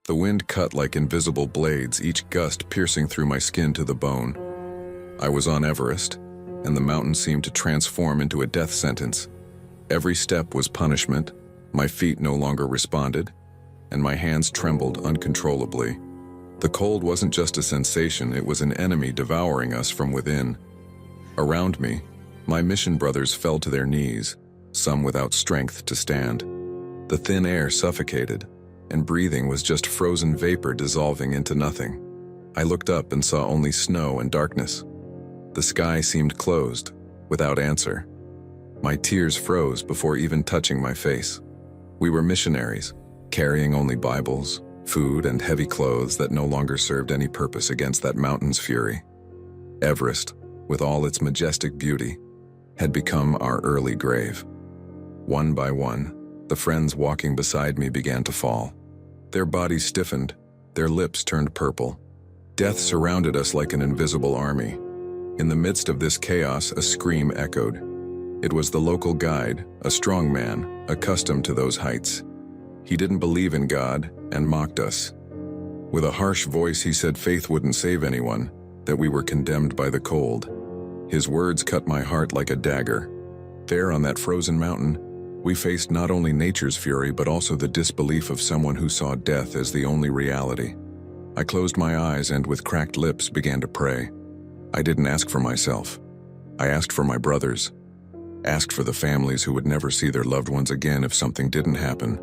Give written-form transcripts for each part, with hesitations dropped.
The wind cut like invisible blades, each gust piercing through my skin to the bone. I was on Everest, and the mountain seemed to transform into a death sentence. Every step was punishment, my feet no longer responded, and my hands trembled uncontrollably. The cold wasn't just a sensation, it was an enemy devouring us from within. Around me, my mission brothers fell to their knees, some without strength to stand. The thin air suffocated, and breathing was just frozen vapor dissolving into nothing. I looked up and saw only snow and darkness. The sky seemed closed, without answer. My tears froze before even touching my face. We were missionaries, carrying only Bibles, food, and heavy clothes that no longer served any purpose against that mountain's fury. Everest, with all its majestic beauty, had become our early grave. One by one, the friends walking beside me began to fall. Their bodies stiffened, their lips turned purple. Death surrounded us like an invisible army. In the midst of this chaos, a scream echoed. It was the local guide, a strong man, accustomed to those heights. He didn't believe in God and mocked us. With a harsh voice, he said faith wouldn't save anyone, that we were condemned by the cold. His words cut my heart like a dagger. There on that frozen mountain, we faced not only nature's fury but also the disbelief of someone who saw death as the only reality. I closed my eyes and with cracked lips began to pray. I didn't ask for myself. I asked for my brothers. Asked for the families who would never see their loved ones again if something didn't happen.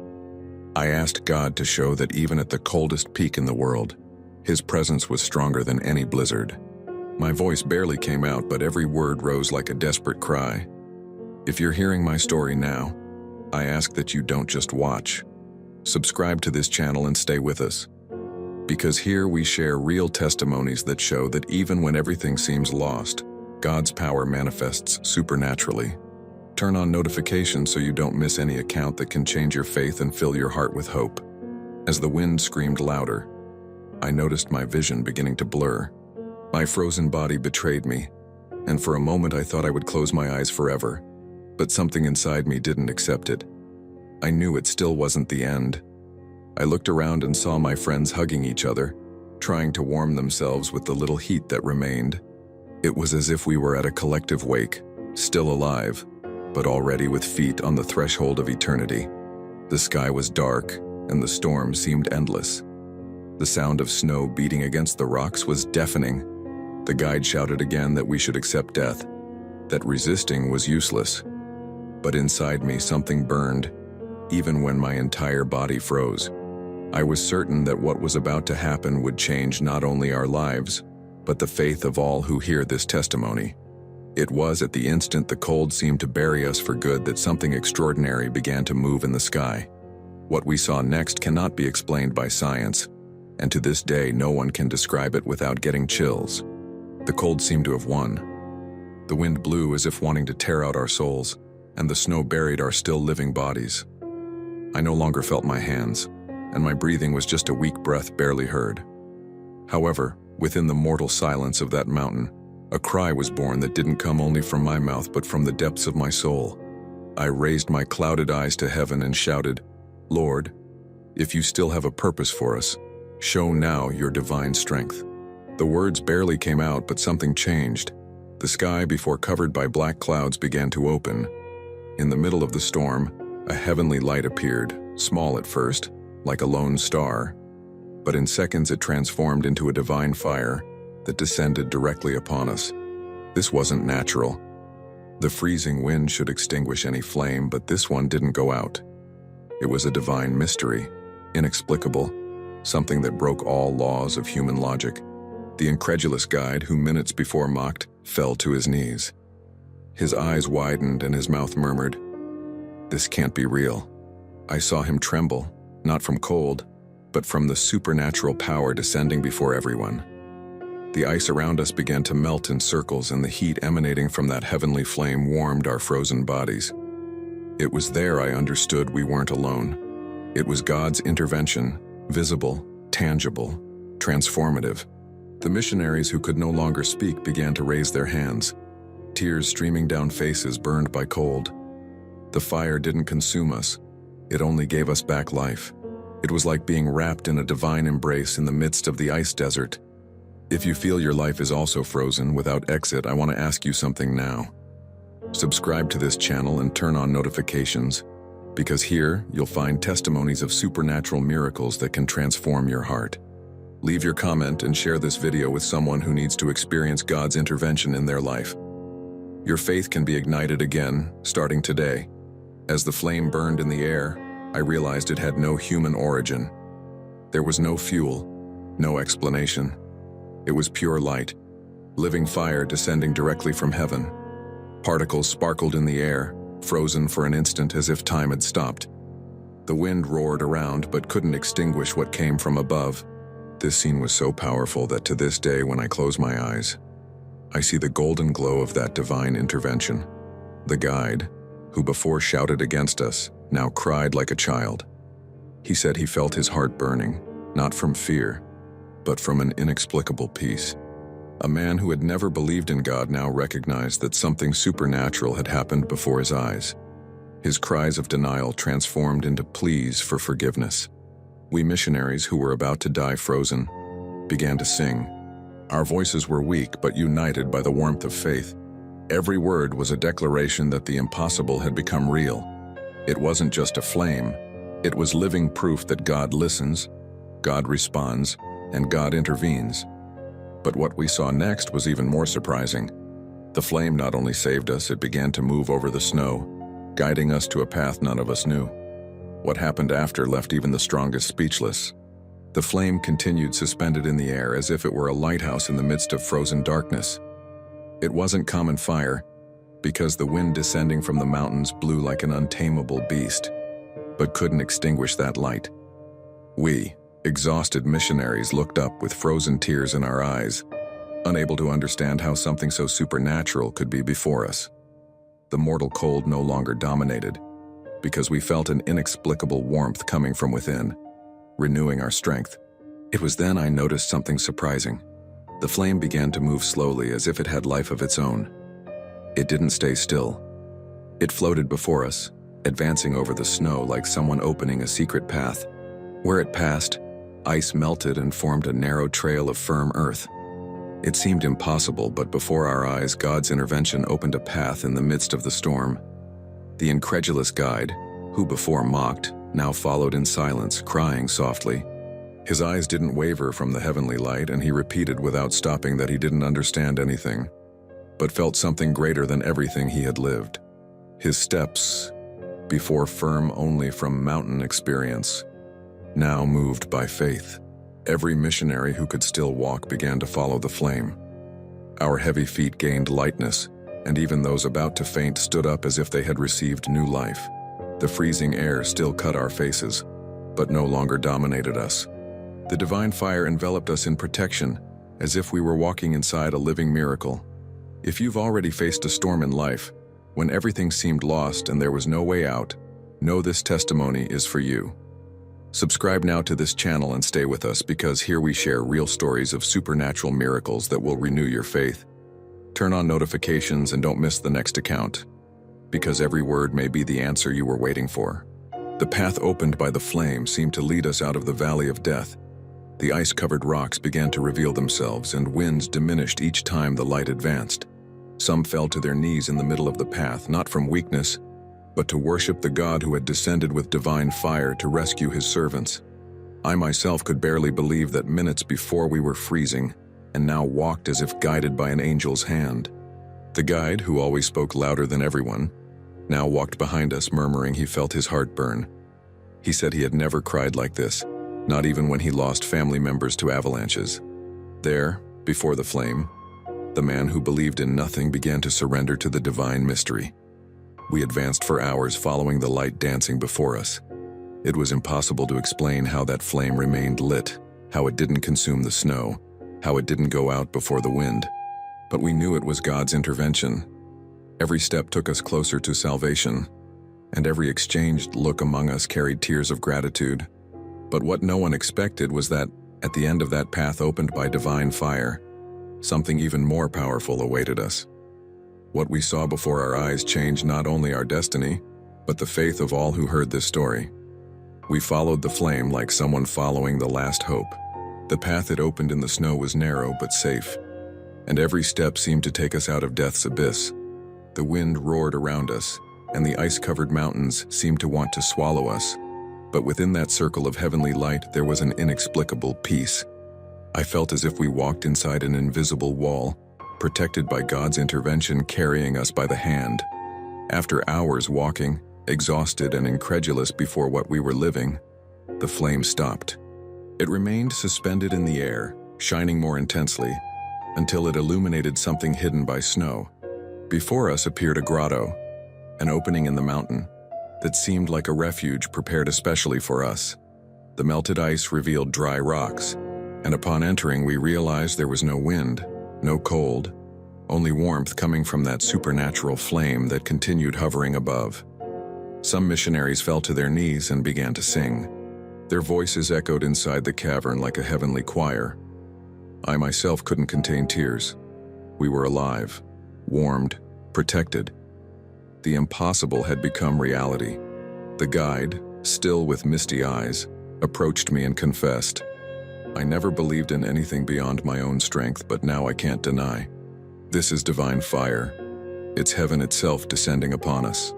I asked God to show that even at the coldest peak in the world, His presence was stronger than any blizzard. My voice barely came out, but every word rose like a desperate cry. If you're hearing my story now, I ask that you don't just watch. Subscribe to this channel and stay with us. Because here we share real testimonies that show that even when everything seems lost, God's power manifests supernaturally. Turn on notifications so you don't miss any account that can change your faith and fill your heart with hope. As the wind screamed louder, I noticed my vision beginning to blur. My frozen body betrayed me, and for a moment I thought I would close my eyes forever. But something inside me didn't accept it. I knew it still wasn't the end. I looked around and saw my friends hugging each other, trying to warm themselves with the little heat that remained. It was as if we were at a collective wake, still alive, but already with feet on the threshold of eternity. The sky was dark, and the storm seemed endless. The sound of snow beating against the rocks was deafening. The guide shouted again that we should accept death, that resisting was useless. But inside me something burned, even when my entire body froze. I was certain that what was about to happen would change not only our lives, but the faith of all who hear this testimony. It was at the instant the cold seemed to bury us for good that something extraordinary began to move in the sky. What we saw next cannot be explained by science, and to this day no one can describe it without getting chills. The cold seemed to have won. The wind blew as if wanting to tear out our souls, and the snow buried our still living bodies. I no longer felt my hands, and my breathing was just a weak breath barely heard. However, within the mortal silence of that mountain, a cry was born that didn't come only from my mouth but from the depths of my soul. I raised my clouded eyes to heaven and shouted, "Lord, if you still have a purpose for us, show now your divine strength." The words barely came out, but something changed. The sky, before covered by black clouds, began to open. In the middle of the storm, a heavenly light appeared, small at first, like a lone star. But in seconds it transformed into a divine fire that descended directly upon us. This wasn't natural. The freezing wind should extinguish any flame, but this one didn't go out. It was a divine mystery, inexplicable, something that broke all laws of human logic. The incredulous guide, who minutes before mocked, fell to his knees. His eyes widened and his mouth murmured, "This can't be real." I saw him tremble, not from cold, but from the supernatural power descending before everyone. The ice around us began to melt in circles, and the heat emanating from that heavenly flame warmed our frozen bodies. It was there I understood we weren't alone. It was God's intervention, visible, tangible, transformative. The missionaries who could no longer speak began to raise their hands, tears streaming down faces burned by cold. The fire didn't consume us, it only gave us back life. It was like being wrapped in a divine embrace in the midst of the ice desert. If you feel your life is also frozen without exit, I want to ask you something now. Subscribe to this channel and turn on notifications, because here you'll find testimonies of supernatural miracles that can transform your heart. Leave your comment and share this video with someone who needs to experience God's intervention in their life. Your faith can be ignited again, starting today. As the flame burned in the air, I realized it had no human origin. There was no fuel, no explanation. It was pure light, living fire descending directly from heaven. Particles sparkled in the air, frozen for an instant as if time had stopped. The wind roared around but couldn't extinguish what came from above. This scene was so powerful that to this day, when I close my eyes, I see the golden glow of that divine intervention. The guide, who before shouted against us, now cried like a child. He said he felt his heart burning, not from fear, but from an inexplicable peace. A man who had never believed in God now recognized that something supernatural had happened before his eyes. His cries of denial transformed into pleas for forgiveness. We missionaries, who were about to die frozen, began to sing. Our voices were weak but united by the warmth of faith. Every word was a declaration that the impossible had become real. It wasn't just a flame, it was living proof that God listens, God responds, and God intervenes. But what we saw next was even more surprising. The flame not only saved us, it began to move over the snow, guiding us to a path none of us knew. What happened after left even the strongest speechless. The flame continued suspended in the air as if it were a lighthouse in the midst of frozen darkness. It wasn't common fire, because the wind descending from the mountains blew like an untamable beast, but couldn't extinguish that light. We, exhausted missionaries, looked up with frozen tears in our eyes, unable to understand how something so supernatural could be before us. The mortal cold no longer dominated, because we felt an inexplicable warmth coming from within, renewing our strength. It was then I noticed something surprising. The flame began to move slowly as if it had life of its own. It didn't stay still. It floated before us, advancing over the snow like someone opening a secret path. Where it passed, ice melted and formed a narrow trail of firm earth. It seemed impossible, but before our eyes, God's intervention opened a path in the midst of the storm. The incredulous guide, who before mocked, now followed in silence, crying softly. His eyes didn't waver from the heavenly light, and he repeated without stopping that he didn't understand anything, but felt something greater than everything he had lived. His steps, before firm only from mountain experience, now moved by faith. Every missionary who could still walk began to follow the flame. Our heavy feet gained lightness, and even those about to faint stood up as if they had received new life. The freezing air still cut our faces, but no longer dominated us. The divine fire enveloped us in protection, as if we were walking inside a living miracle. If you've already faced a storm in life, when everything seemed lost and there was no way out, know this testimony is for you. Subscribe now to this channel and stay with us, because here we share real stories of supernatural miracles that will renew your faith. Turn on notifications and don't miss the next account, because every word may be the answer you were waiting for. The path opened by the flame seemed to lead us out of the valley of death. The ice-covered rocks began to reveal themselves, and winds diminished each time the light advanced. Some fell to their knees in the middle of the path, not from weakness, but to worship the God who had descended with divine fire to rescue his servants. I myself could barely believe that minutes before we were freezing, and now walked as if guided by an angel's hand. The guide, who always spoke louder than everyone, now walked behind us, murmuring he felt his heart burn. He said he had never cried like this, not even when he lost family members to avalanches. There, before the flame, the man who believed in nothing began to surrender to the divine mystery. We advanced for hours, following the light dancing before us. It was impossible to explain how that flame remained lit, how it didn't consume the snow, how it didn't go out before the wind. But we knew it was God's intervention. Every step took us closer to salvation, and every exchanged look among us carried tears of gratitude. But what no one expected was that, at the end of that path opened by divine fire, something even more powerful awaited us. What we saw before our eyes changed not only our destiny, but the faith of all who heard this story. We followed the flame like someone following the last hope. The path it opened in the snow was narrow but safe, and every step seemed to take us out of death's abyss. The wind roared around us, and the ice-covered mountains seemed to want to swallow us. But within that circle of heavenly light, there was an inexplicable peace. I felt as if we walked inside an invisible wall, protected by God's intervention, carrying us by the hand. After hours walking, exhausted and incredulous before what we were living, the flame stopped. It remained suspended in the air, shining more intensely, until it illuminated something hidden by snow. Before us appeared a grotto, an opening in the mountain that seemed like a refuge prepared especially for us. The melted ice revealed dry rocks, and upon entering we realized there was no wind, no cold, only warmth coming from that supernatural flame that continued hovering above. Some missionaries fell to their knees and began to sing. Their voices echoed inside the cavern like a heavenly choir. I myself couldn't contain tears. We were alive, warmed, protected. The impossible had become reality. The guide, still with misty eyes, approached me and confessed, "I never believed in anything beyond my own strength, but now I can't deny. This is divine fire. It's heaven itself descending upon us."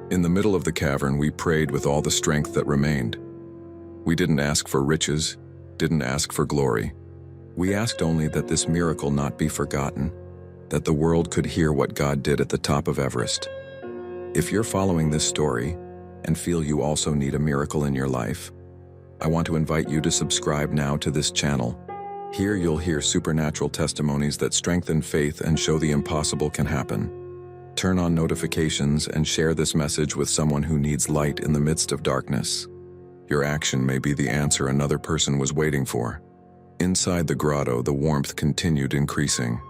In the middle of the cavern, we prayed with all the strength that remained. We didn't ask for riches, didn't ask for glory. We asked only that this miracle not be forgotten, that the world could hear what God did at the top of Everest. If you're following this story and feel you also need a miracle in your life, I want to invite you to subscribe now to this channel. Here you'll hear supernatural testimonies that strengthen faith and show the impossible can happen. Turn on notifications and share this message with someone who needs light in the midst of darkness. Your action may be the answer another person was waiting for. Inside the grotto, the warmth continued increasing.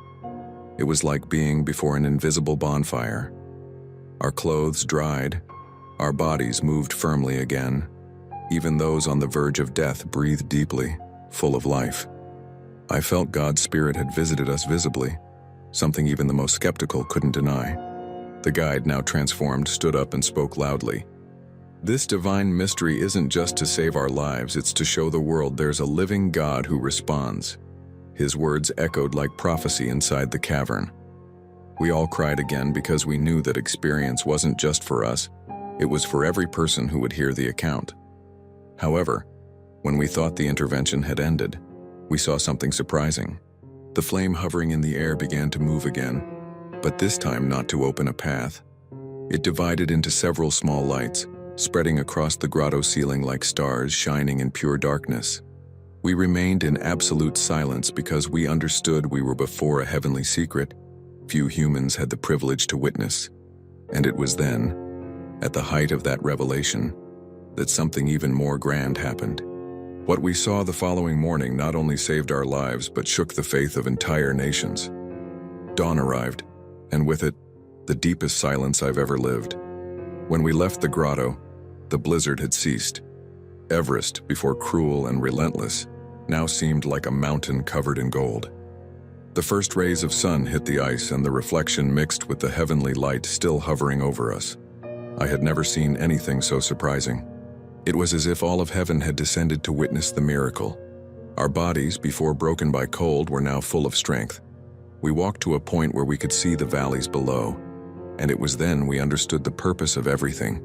It was like being before an invisible bonfire. Our clothes dried, our bodies moved firmly again. Even those on the verge of death breathed deeply, full of life. I felt God's Spirit had visited us visibly, something even the most skeptical couldn't deny. The guide, now transformed, stood up and spoke loudly. This divine mystery isn't just to save our lives, it's to show the world there's a living God who responds. His words echoed like prophecy inside the cavern. We all cried again because we knew that experience wasn't just for us, it was for every person who would hear the account. However, when we thought the intervention had ended, we saw something surprising. The flame hovering in the air began to move again, but this time not to open a path. It divided into several small lights, spreading across the grotto ceiling like stars shining in pure darkness. We remained in absolute silence because we understood we were before a heavenly secret few humans had the privilege to witness. And it was then, at the height of that revelation, that something even more grand happened. What we saw the following morning not only saved our lives but shook the faith of entire nations. Dawn arrived, and with it, the deepest silence I've ever lived. When we left the grotto, the blizzard had ceased. Everest, before cruel and relentless, now seemed like a mountain covered in gold. The first rays of sun hit the ice and the reflection mixed with the heavenly light still hovering over us. I had never seen anything so surprising. It was as if all of heaven had descended to witness the miracle. Our bodies, before broken by cold, were now full of strength. We walked to a point where we could see the valleys below, and it was then we understood the purpose of everything.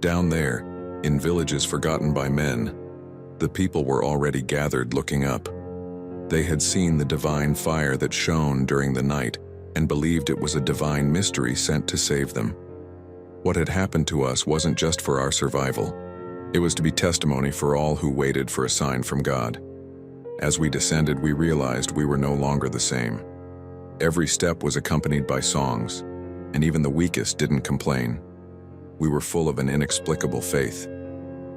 Down there, in villages forgotten by men, the people were already gathered looking up. They had seen the divine fire that shone during the night and believed it was a divine mystery sent to save them. What had happened to us wasn't just for our survival. It was to be testimony for all who waited for a sign from God. As we descended, we realized we were no longer the same. Every step was accompanied by songs, and even the weakest didn't complain. We were full of an inexplicable faith.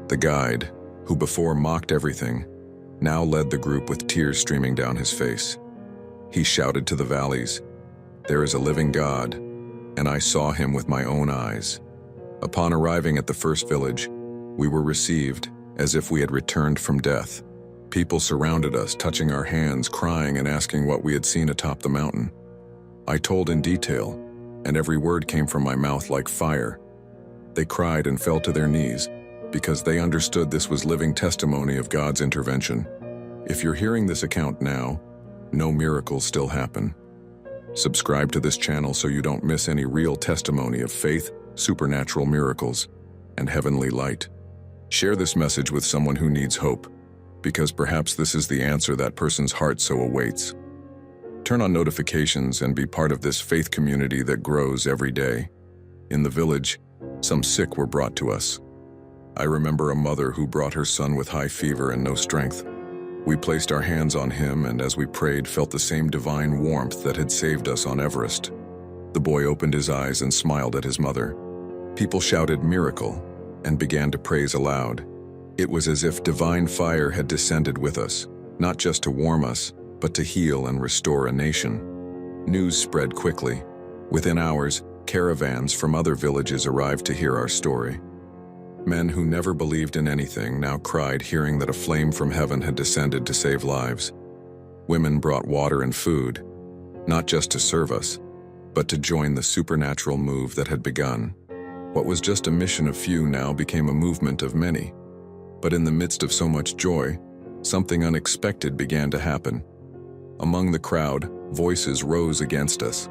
The guide, who before mocked everything, now led the group with tears streaming down his face. He shouted to the valleys, "There is a living God, and I saw him with my own eyes." Upon arriving at the first village, we were received as if we had returned from death. People surrounded us, touching our hands, crying and asking what we had seen atop the mountain. I told in detail, and every word came from my mouth like fire. They cried and fell to their knees, because they understood this was living testimony of God's intervention. If you're hearing this account now, no miracles still happen. Subscribe to this channel so you don't miss any real testimony of faith, supernatural miracles, and heavenly light. Share this message with someone who needs hope, because perhaps this is the answer that person's heart so awaits. Turn on notifications and be part of this faith community that grows every day. In the village, some sick were brought to us. I remember a mother who brought her son with high fever and no strength. We placed our hands on him and as we prayed felt the same divine warmth that had saved us on Everest. The boy opened his eyes and smiled at his mother. People shouted "miracle" and began to praise aloud. It was as if divine fire had descended with us, not just to warm us, but to heal and restore a nation. News spread quickly. Within hours, caravans from other villages arrived to hear our story. Men who never believed in anything now cried hearing that a flame from heaven had descended to save lives. Women brought water and food, not just to serve us, but to join the supernatural move that had begun. What was just a mission of few now became a movement of many. But in the midst of so much joy, something unexpected began to happen. Among the crowd, voices rose against us.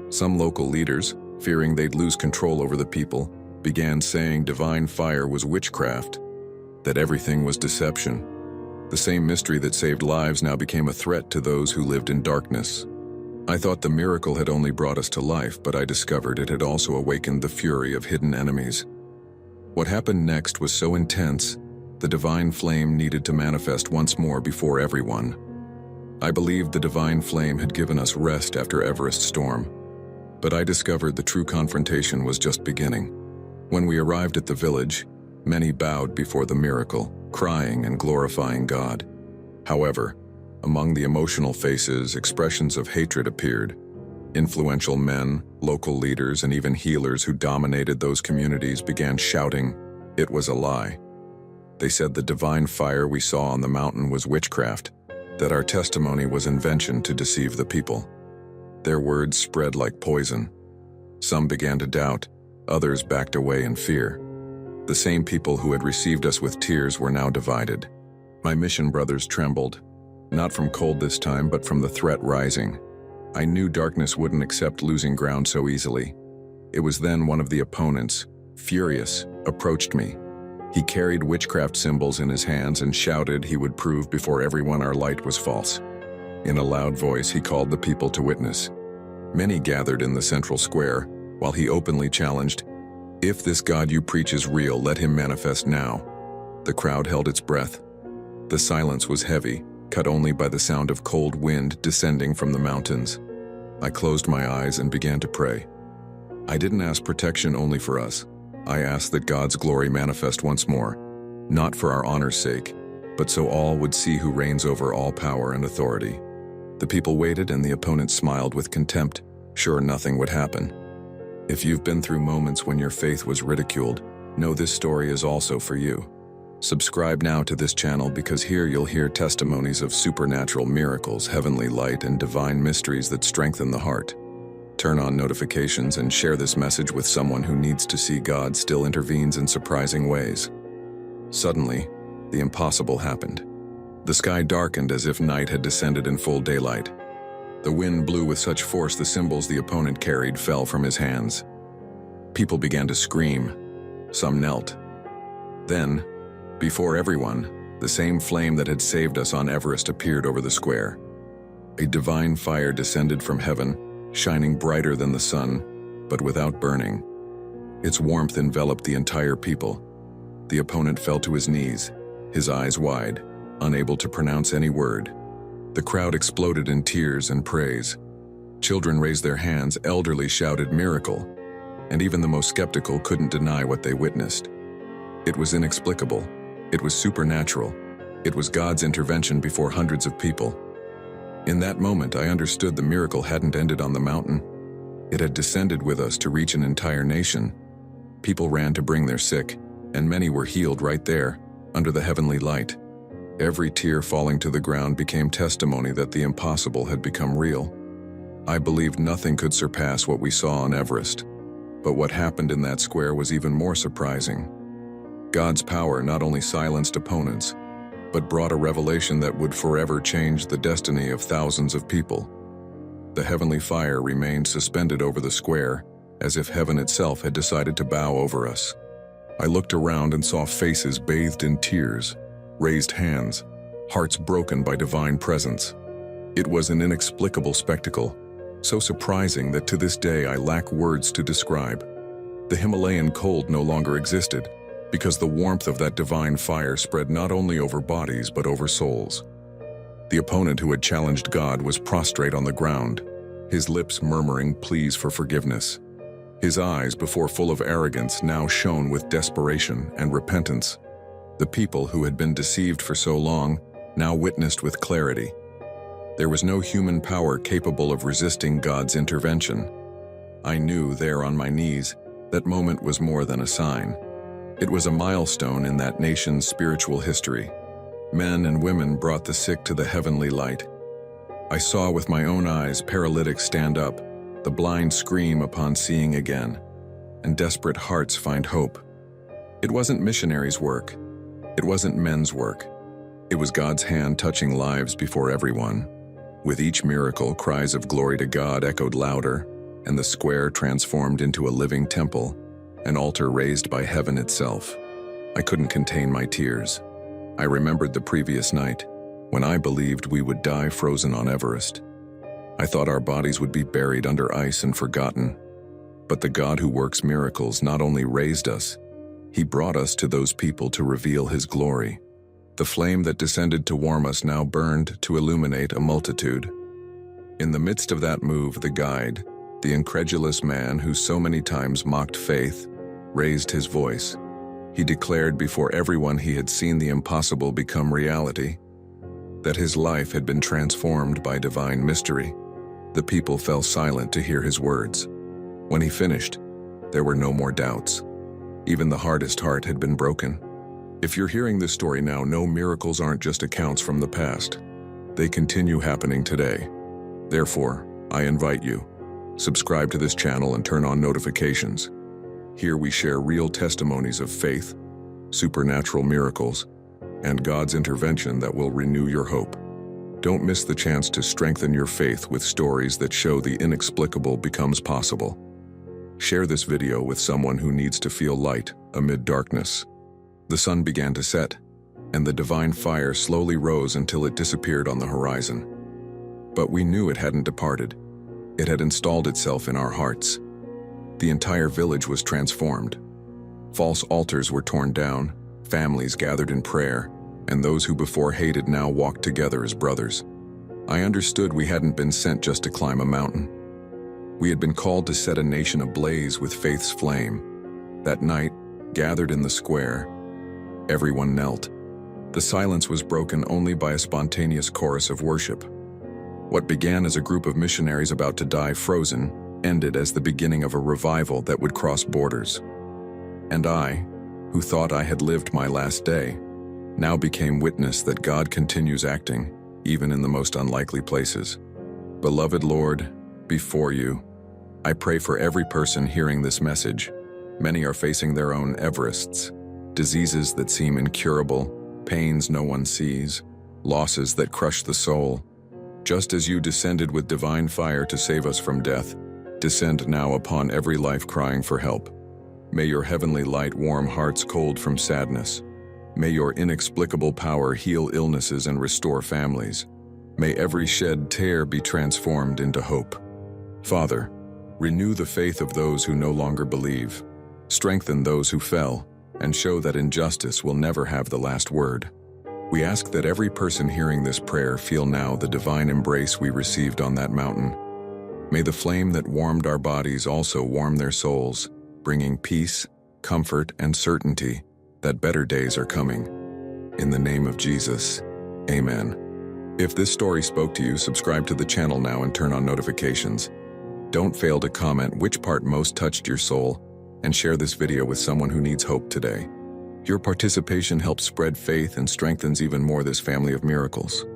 Some local leaders, fearing they'd lose control over the people, began saying divine fire was witchcraft, that everything was deception. The same mystery that saved lives now became a threat to those who lived in darkness. I thought the miracle had only brought us to life, but I discovered it had also awakened the fury of hidden enemies. What happened next was so intense, the divine flame needed to manifest once more before everyone. I believed the divine flame had given us rest after Everest storm, but I discovered the true confrontation was just beginning. When we arrived at the village, many bowed before the miracle, crying and glorifying God. However, among the emotional faces, expressions of hatred appeared. Influential men, local leaders, and even healers who dominated those communities began shouting, it was a lie. They said the divine fire we saw on the mountain was witchcraft, that our testimony was invention to deceive the people. Their words spread like poison. Some began to doubt, others backed away in fear. The same people who had received us with tears were now divided. My mission brothers trembled, not from cold this time, but from the threat rising. I knew darkness wouldn't accept losing ground so easily. It was then one of the opponents, furious, approached me. He carried witchcraft symbols in his hands and shouted he would prove before everyone our light was false. In a loud voice, he called the people to witness. Many gathered in the central square, while he openly challenged, if this God you preach is real, let him manifest now. The crowd held its breath. The silence was heavy, cut only by the sound of cold wind descending from the mountains. I closed my eyes and began to pray. I didn't ask protection only for us. I asked that God's glory manifest once more, not for our honor's sake, but so all would see who reigns over all power and authority. The people waited and the opponent smiled with contempt, sure nothing would happen. If you've been through moments when your faith was ridiculed, know this story is also for you. Subscribe now to this channel because here you'll hear testimonies of supernatural miracles, heavenly light, and divine mysteries that strengthen the heart. Turn on notifications and share this message with someone who needs to see God still intervenes in surprising ways. Suddenly, the impossible happened. The sky darkened as if night had descended in full daylight. The wind blew with such force the symbols the opponent carried fell from his hands. People began to scream. Some knelt. Then, before everyone, the same flame that had saved us on Everest appeared over the square. A divine fire descended from heaven, shining brighter than the sun, but without burning. Its warmth enveloped the entire people. The opponent fell to his knees, his eyes wide, unable to pronounce any word. The crowd exploded in tears and praise. Children raised their hands, elderly shouted miracle, and even the most skeptical couldn't deny what they witnessed. It was inexplicable. It was supernatural. It was God's intervention before hundreds of people. In that moment, I understood the miracle hadn't ended on the mountain. It had descended with us to reach an entire nation. People ran to bring their sick, and many were healed right there, under the heavenly light. Every tear falling to the ground became testimony that the impossible had become real. I believed nothing could surpass what we saw on Everest. But what happened in that square was even more surprising. God's power not only silenced opponents, but brought a revelation that would forever change the destiny of thousands of people. The heavenly fire remained suspended over the square, as if heaven itself had decided to bow over us. I looked around and saw faces bathed in tears, raised hands, hearts broken by divine presence. It was an inexplicable spectacle, so surprising that to this day I lack words to describe. The Himalayan cold no longer existed, because the warmth of that divine fire spread not only over bodies but over souls. The opponent who had challenged God was prostrate on the ground, his lips murmuring pleas for forgiveness. His eyes, before full of arrogance, now shone with desperation and repentance. The people who had been deceived for so long now witnessed with clarity. There was no human power capable of resisting God's intervention. I knew there on my knees that moment was more than a sign. It was a milestone in that nation's spiritual history. Men and women brought the sick to the heavenly light. I saw with my own eyes paralytics stand up, the blind scream upon seeing again, and desperate hearts find hope. It wasn't missionaries' work. It wasn't men's work. It was God's hand touching lives before everyone. With each miracle, cries of glory to God echoed louder, and the square transformed into a living temple, an altar raised by heaven itself. I couldn't contain my tears. I remembered the previous night, when I believed we would die frozen on Everest. I thought our bodies would be buried under ice and forgotten. But the God who works miracles not only raised us, He brought us to those people to reveal His glory. The flame that descended to warm us now burned to illuminate a multitude. In the midst of that move, the guide, the incredulous man who so many times mocked faith, raised his voice. He declared before everyone he had seen the impossible become reality, that his life had been transformed by divine mystery. The people fell silent to hear his words. When he finished, there were no more doubts. Even the hardest heart had been broken. If you're hearing this story now, know miracles aren't just accounts from the past. They continue happening today. Therefore, I invite you, subscribe to this channel and turn on notifications. Here we share real testimonies of faith, supernatural miracles, and God's intervention that will renew your hope. Don't miss the chance to strengthen your faith with stories that show the inexplicable becomes possible. Share this video with someone who needs to feel light amid darkness. The sun began to set, and the divine fire slowly rose until it disappeared on the horizon. But we knew it hadn't departed. It had installed itself in our hearts. The entire village was transformed. False altars were torn down, families gathered in prayer, and those who before hated now walked together as brothers. I understood we hadn't been sent just to climb a mountain. We had been called to set a nation ablaze with faith's flame. That night, gathered in the square, everyone knelt. The silence was broken only by a spontaneous chorus of worship. What began as a group of missionaries about to die frozen ended as the beginning of a revival that would cross borders. And I, who thought I had lived my last day, now became witness that God continues acting, even in the most unlikely places. Beloved Lord, before you, I pray for every person hearing this message. Many are facing their own Everests, diseases that seem incurable, pains no one sees, losses that crush the soul. Just as you descended with divine fire to save us from death, descend now upon every life crying for help. May your heavenly light warm hearts cold from sadness. May your inexplicable power heal illnesses and restore families. May every shed tear be transformed into hope. Father, renew the faith of those who no longer believe. Strengthen those who fell, and show that injustice will never have the last word. We ask that every person hearing this prayer feel now the divine embrace we received on that mountain. May the flame that warmed our bodies also warm their souls, bringing peace, comfort, and certainty that better days are coming. In the name of Jesus, amen. If this story spoke to you, subscribe to the channel now and turn on notifications. Don't fail to comment which part most touched your soul, and share this video with someone who needs hope today. Your participation helps spread faith and strengthens even more this family of miracles.